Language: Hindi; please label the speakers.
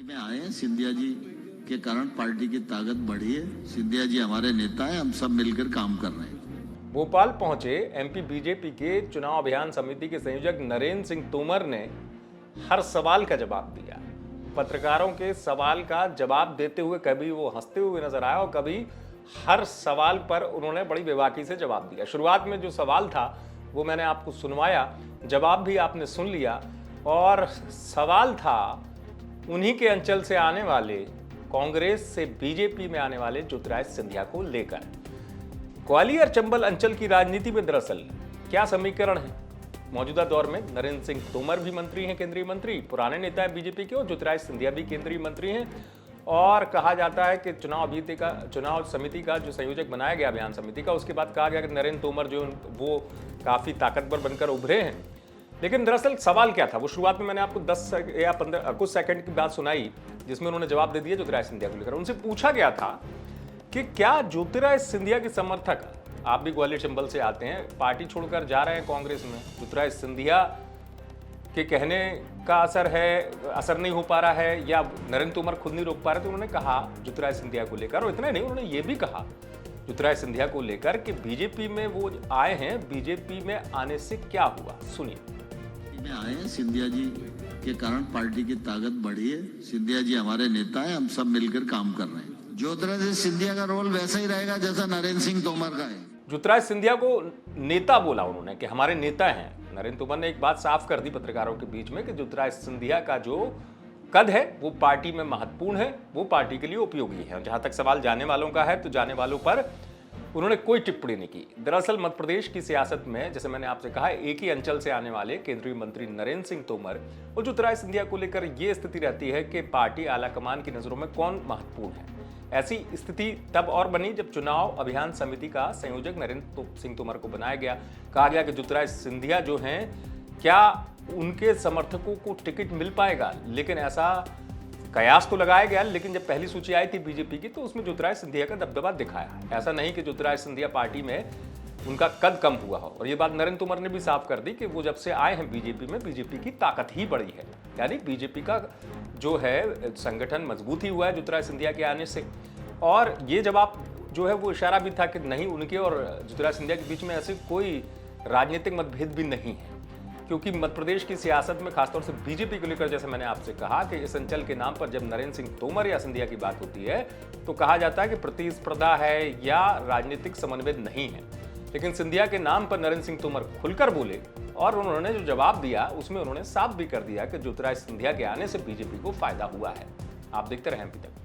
Speaker 1: में आए हैं। सिंधिया जी के कारण पार्टी की ताकत बढ़ी है। सिंधिया जी हमारे नेता हैं, हम सब मिलकर काम कर रहे हैं।
Speaker 2: भोपाल पहुंचे एमपी बीजेपी के चुनाव अभियान समिति के संयोजक नरेंद्र सिंह तोमर ने हर सवाल का जवाब दिया। पत्रकारों के सवाल का जवाब देते हुए कभी वो हंसते हुए नजर आया और कभी हर सवाल पर उन्होंने बड़ी बेबाकी से जवाब दिया। शुरुआत में जो सवाल था वो मैंने आपको सुनवाया, जवाब भी आपने सुन लिया। और सवाल था उन्हीं के अंचल से आने वाले, कांग्रेस से बीजेपी में आने वाले ज्योतिराज सिंधिया को लेकर। ग्वालियर चंबल अंचल की राजनीति में दरअसल क्या समीकरण है? मौजूदा दौर में नरेंद्र सिंह तोमर भी मंत्री हैं, केंद्रीय मंत्री, पुराने नेता है बीजेपी के, और ज्योतिराज सिंधिया भी केंद्रीय मंत्री हैं। और कहा जाता है कि चुनाव समिति का जो संयोजक बनाया गया अभियान समिति का, उसके बाद कहा गया कि नरेंद्र तोमर जो वो काफी ताकतवर बनकर उभरे हैं। लेकिन दरअसल सवाल क्या था वो शुरुआत में मैंने आपको 10 या 15 कुछ सेकंड की बात सुनाई, जिसमें उन्होंने जवाब दे दिया ज्योतिराज सिंधिया को लेकर। उनसे पूछा गया था कि क्या ज्योतिराज सिंधिया के समर्थक, आप भी ग्वालियर चंबल से आते हैं, पार्टी छोड़कर जा रहे हैं कांग्रेस में, ज्योतिराज सिंधिया के कहने का असर नहीं हो पा रहा है या नरेंद्र तोमर खुद नहीं रोक पा रहे? तो उन्होंने कहा ज्योतिराज सिंधिया को लेकर, और इतना नहीं, उन्होंने ये भी कहा ज्योतिराज सिंधिया को लेकर कि बीजेपी में वो आए हैं, बीजेपी में आने से क्या हुआ, सुनिए।
Speaker 1: में आए हैं, सिंधिया जी के कारण पार्टी की ताकत बढ़ी है। सिंधिया जी हमारे नेता हैं, हम सब मिलकर काम कर रहे हैं। ज्योतिराज सिंधिया का रोल वैसा ही रहेगा जैसा नरेंद्र सिंह तोमर का है।
Speaker 2: ज्योतिराज सिंधिया को नेता बोला उन्होंने कि हमारे नेता हैं। नरेंद्र तोमर ने एक बात साफ कर दी पत्रकारों के बीच में कि ज्योतिराज सिंधिया का जो कद है वो पार्टी में महत्वपूर्ण है, वो पार्टी के लिए उपयोगी है। जहां तक सवाल जाने वालों का है तो जाने वालों पर उन्होंने कोई टिप्पणी नहीं की। दरअसल मध्य प्रदेश की सियासत में, जैसे मैंने आपसे कहा, एक ही अंचल से आने वाले केंद्रीय मंत्री नरेंद्र सिंह तोमर और ज्योतिराज सिंधिया को लेकर यह स्थिति रहती है कि पार्टी आलाकमान की नजरों में कौन महत्वपूर्ण है। ऐसी स्थिति तब और बनी जब चुनाव अभियान समिति का संयोजक नरेंद्र सिंह तोमर को बनाया गया। कहा गया कि ज्योतिराज सिंधिया जो हैं, क्या उनके समर्थकों को टिकट मिल पाएगा? लेकिन ऐसा कयास तो लगाया गया, लेकिन जब पहली सूची आई थी बीजेपी की तो उसमें ज्योतिराज सिंधिया का दबदबा दिखाया। ऐसा नहीं कि ज्योतिराज सिंधिया पार्टी में उनका कद कम हुआ हो। और ये बात नरेंद्र तोमर ने भी साफ कर दी कि वो जब से आए हैं बीजेपी में, बीजेपी की ताकत ही बढ़ी है, यानी बीजेपी का जो है संगठन मजबूत ही हुआ है ज्योतिराज सिंधिया के आने से। और ये जवाब जो है वो इशारा भी था कि नहीं, उनके और ज्योतिराज सिंधिया के बीच में ऐसे कोई राजनीतिक मतभेद भी नहीं है, क्योंकि मध्य प्रदेश की सियासत में खासतौर से बीजेपी को लेकर, जैसे मैंने आपसे कहा कि इस अंचल के नाम पर जब नरेंद्र सिंह तोमर या सिंधिया की बात होती है तो कहा जाता है कि प्रतिस्पर्धा है या राजनीतिक समन्वय नहीं है। लेकिन सिंधिया के नाम पर नरेंद्र सिंह तोमर खुलकर बोले और उन्होंने जो जवाब दिया उसमें उन्होंने साफ भी कर दिया कि ज्योतिराज सिंधिया के आने से बीजेपी को फायदा हुआ है। आप देखते रहे एमपी तक।